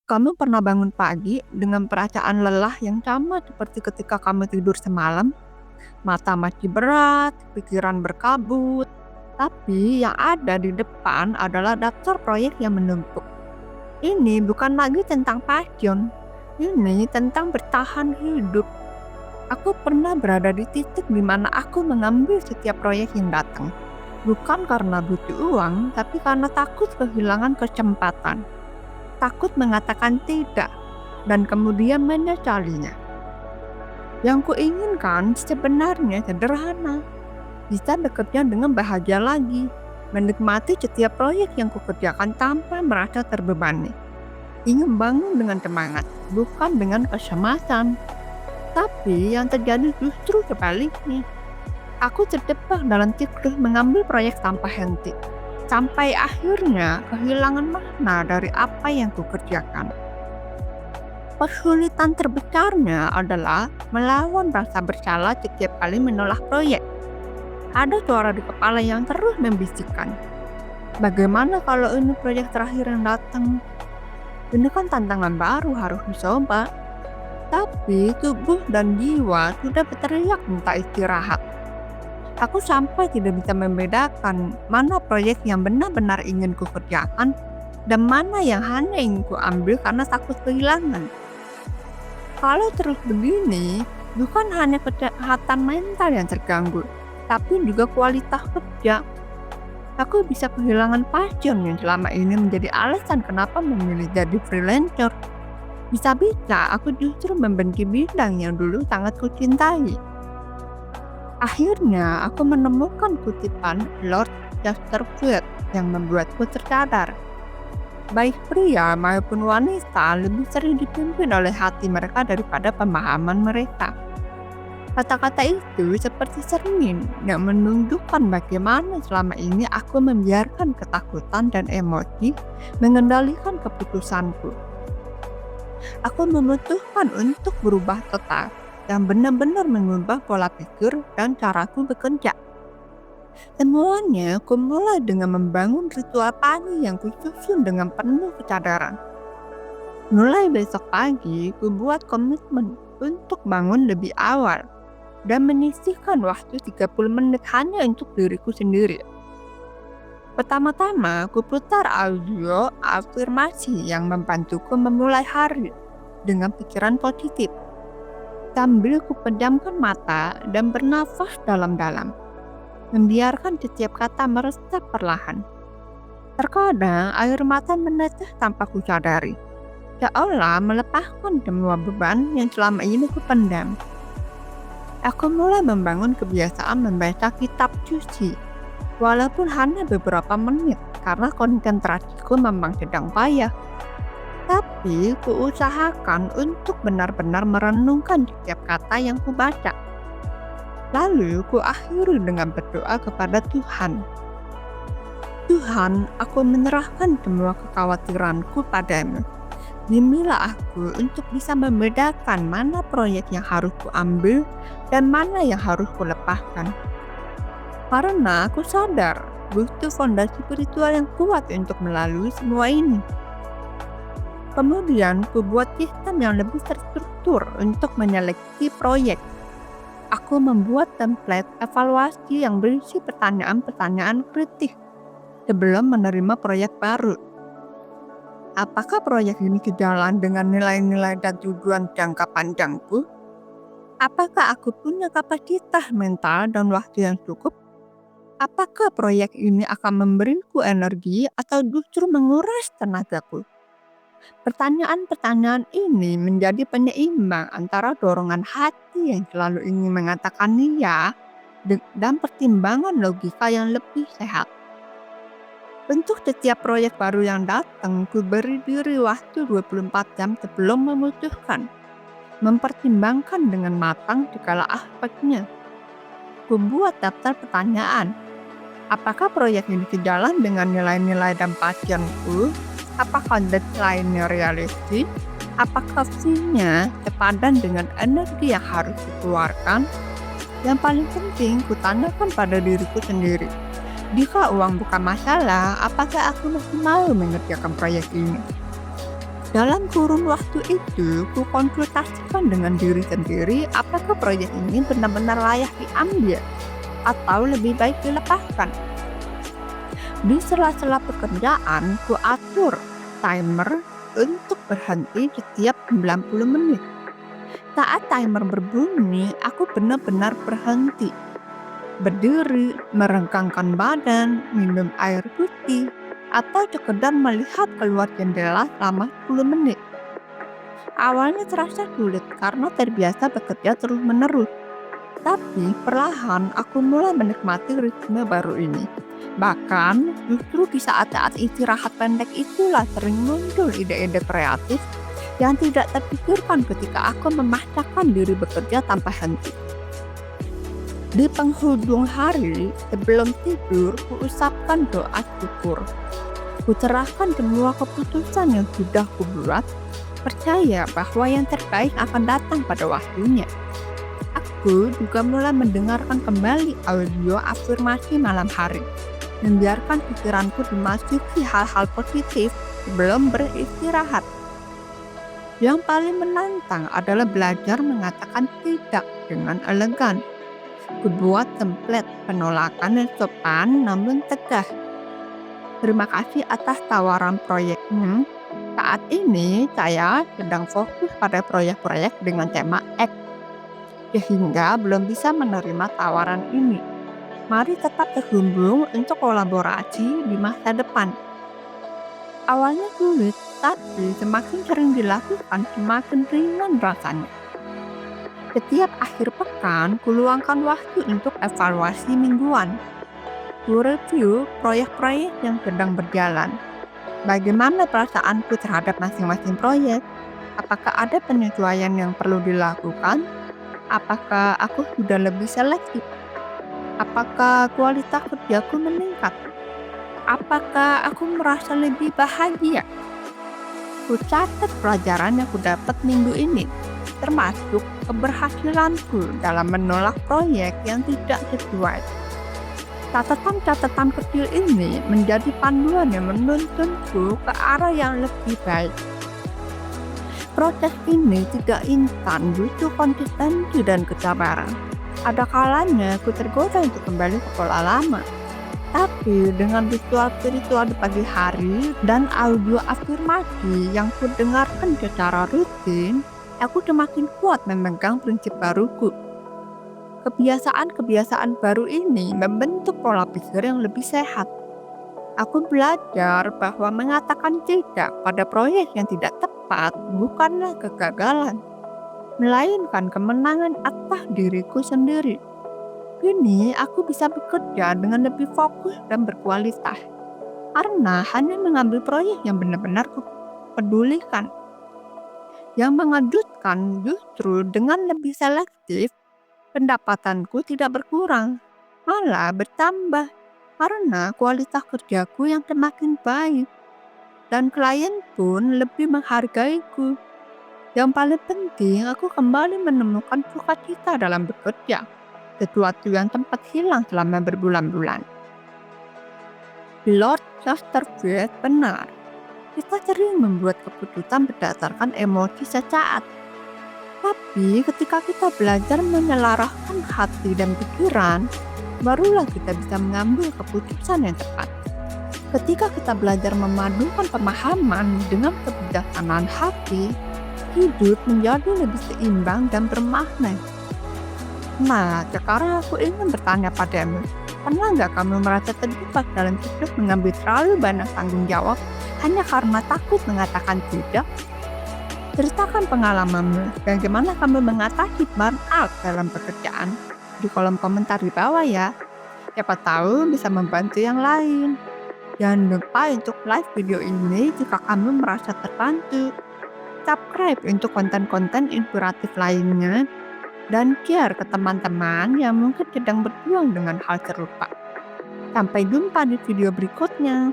Kamu pernah bangun pagi dengan perasaan lelah yang sama seperti ketika kamu tidur semalam? Mata masih berat, pikiran berkabut, tapi yang ada di depan adalah daftar proyek yang menumpuk. Ini bukan lagi tentang passion, ini tentang bertahan hidup. Aku pernah berada di titik di mana aku mengambil setiap proyek yang datang. Bukan karena butuh uang, tapi karena takut kehilangan kesempatan. Takut mengatakan tidak, dan kemudian menyesalinya. Yang kuinginkan sebenarnya sederhana, bisa bekerja dengan bahagia lagi, menikmati setiap proyek yang kukerjakan tanpa merasa terbebani. Ingin bangun dengan semangat, bukan dengan kecemasan. Tapi yang terjadi justru sebaliknya. Aku terjebak dalam siklus mengambil proyek tanpa henti, sampai akhirnya kehilangan makna dari apa yang kukerjakan. Kesulitan terbesarnya adalah melawan rasa bersalah setiap kali menolak proyek. Ada suara di kepala yang terus membisikkan, bagaimana kalau ini proyek terakhir yang datang? Ini kan tantangan baru, harus dicoba. Tapi tubuh dan jiwa sudah berteriak minta istirahat. Aku sampai tidak bisa membedakan mana proyek yang benar-benar ingin kukerjakan dan mana yang hanya ingin kuambil karena takut kehilangan. Kalau terus begini, bukan hanya kesehatan mental yang terganggu, tapi juga kualitas kerja. Aku bisa kehilangan passion yang selama ini menjadi alasan kenapa memilih jadi freelancer. Bisa-bisa aku justru membenci bidang yang dulu sangat kucintai. Akhirnya aku menemukan kutipan Lord Chesterfield yang membuatku tersadar. Baik pria maupun wanita lebih sering dipimpin oleh hati mereka daripada pemahaman mereka. Kata-kata itu seperti cermin yang menunjukkan bagaimana selama ini aku membiarkan ketakutan dan emosi mengendalikan keputusanku. Aku memutuskan untuk berubah total dan benar-benar mengubah pola pikir dan caraku bekerja. Semuanya kumulai dengan membangun ritual pagi yang kususun dengan penuh kesadaran. Mulai besok pagi, kubuat komitmen untuk bangun lebih awal dan menyisihkan waktu 30 menit hanya untuk diriku sendiri. Pertama-tama, kuputar audio afirmasi yang membantuku memulai hari dengan pikiran positif. Sambil kupejamkan mata dan bernafas dalam-dalam, membiarkan setiap kata meresap perlahan. Terkadang air mata menetes tanpa kusadari, seolah melepaskan semua beban yang selama ini kupendam. Aku mulai membangun kebiasaan membaca kitab suci, walaupun hanya beberapa menit karena konsentrasiku memang sedang payah. Tapi kuusahakan untuk benar-benar merenungkan setiap kata yang kubaca. Lalu kuakhiri dengan berdoa kepada Tuhan. Tuhan, aku menyerahkan semua kekhawatiranku padamu. Bimbinglah aku untuk bisa membedakan mana proyek yang harus kuambil dan mana yang harus kulepaskan. Karena aku sadar butuh fondasi spiritual yang kuat untuk melalui semua ini. Kemudian kubuat sistem yang lebih terstruktur untuk menyeleksi proyek. Aku membuat template evaluasi yang berisi pertanyaan-pertanyaan kritis sebelum menerima proyek baru. Apakah proyek ini sejalan dengan nilai-nilai dan tujuan jangka panjangku? Apakah aku punya kapasitas mental dan waktu yang cukup? Apakah proyek ini akan memberiku energi atau justru menguras tenagaku? Pertanyaan-pertanyaan ini menjadi penyeimbang antara dorongan hati yang selalu ingin mengatakan iya dan pertimbangan logika yang lebih sehat. Untuk setiap proyek baru yang datang, ku beri diri waktu 24 jam sebelum memutuskan, mempertimbangkan dengan matang segala aspeknya. Ku buat daftar pertanyaan. Apakah proyek ini sejalan dengan nilai-nilai dan passionku? Apakah deadline-nya realistis? Apakah fee-nya sepadan dengan energi yang harus dikeluarkan? Yang paling penting, kutanyakan pada diriku sendiri. Jika uang bukan masalah, apakah aku masih mau mengerjakan proyek ini? Dalam kurun waktu itu, ku konsultasikan dengan diri sendiri apakah proyek ini benar-benar layak diambil atau lebih baik dilepaskan. Di sela-sela pekerjaan, ku atur timer untuk berhenti setiap 90 menit. Saat timer berbunyi, aku benar-benar berhenti. Berdiri, merengkangkan badan, minum air putih, atau sekedar melihat keluar jendela selama 10 menit. Awalnya terasa sulit karena terbiasa bekerja terus-menerus. Tapi perlahan aku mulai menikmati ritme baru ini. Bahkan justru di saat-saat istirahat pendek itulah sering muncul ide-ide kreatif yang tidak terpikirkan ketika aku memaksakan diri bekerja tanpa henti. Di penghujung hari, sebelum tidur, kuusapkan doa syukur. Kucerahkan semua keputusan yang sudah kubuat, percaya bahwa yang terbaik akan datang pada waktunya. Aku juga mulai mendengarkan kembali audio afirmasi malam hari, membiarkan pikiranku dimasuki hal-hal positif sebelum beristirahat. Yang paling menantang adalah belajar mengatakan tidak dengan elegan. Kubuat template penolakan yang sopan namun tegas. Terima kasih atas tawaran proyeknya. Saat ini saya sedang fokus pada proyek-proyek dengan tema X, sehingga belum bisa menerima tawaran ini. Mari tetap terhubung untuk kolaborasi di masa depan. Awalnya sulit, tapi semakin sering dilakukan semakin ringan rasanya. Setiap akhir pekan, kuluangkan waktu untuk evaluasi mingguan. Ku review proyek-proyek yang sedang berjalan. Bagaimana perasaanku terhadap masing-masing proyek? Apakah ada penyesuaian yang perlu dilakukan? Apakah aku sudah lebih selektif? Apakah kualitas kerjaku meningkat? Apakah aku merasa lebih bahagia? Ku catat pelajaran yang ku dapat minggu ini, termasuk keberhasilanku dalam menolak proyek yang tidak sesuai. Catatan-catatan kecil ini menjadi panduan yang menuntunku ke arah yang lebih baik. Proses ini tidak instan, butuh konsistensi dan kesabaran. Ada kalanya ku tergoda untuk kembali ke pola lama. Tapi dengan ritual spiritual di pagi hari dan audio afirmasi yang ku dengarkan secara rutin, aku semakin kuat memegang prinsip baruku. Kebiasaan-kebiasaan baru ini membentuk pola pikir yang lebih sehat. Aku belajar bahwa mengatakan tidak pada proyek yang tidak tepat bukanlah kegagalan, melainkan kemenangan atas diriku sendiri. Kini aku bisa bekerja dengan lebih fokus dan berkualitas, karena hanya mengambil proyek yang benar-benar kupedulikan. Yang mengejutkan justru dengan lebih selektif, pendapatanku tidak berkurang, malah bertambah karena kualitas kerjaku yang semakin baik. Dan klien pun lebih menghargaiku. Yang paling penting, aku kembali menemukan sukacita dalam bekerja, sesuatu yang sempat hilang selama berbulan-bulan. Lord Chesterfield benar. Kita sering membuat keputusan berdasarkan emosi sesaat. Tapi ketika kita belajar menyelaraskan hati dan pikiran, barulah kita bisa mengambil keputusan yang tepat. Ketika kita belajar memadukan pemahaman dengan kebijaksanaan hati, hidup menjadi lebih seimbang dan bermakna. Nah, sekarang aku ingin bertanya padamu, pernah nggak kamu merasa terjebak dalam hidup mengambil terlalu banyak tanggung jawab hanya karena takut mengatakan tidak? Ceritakan pengalamanmu, bagaimana kamu mengatasi burnout dalam pekerjaan di kolom komentar di bawah ya. Siapa tahu bisa membantu yang lain. Jangan lupa untuk like video ini jika kamu merasa terbantu. Subscribe untuk konten-konten inspiratif lainnya dan share ke teman-teman yang mungkin sedang berjuang dengan hal serupa. Sampai jumpa di video berikutnya.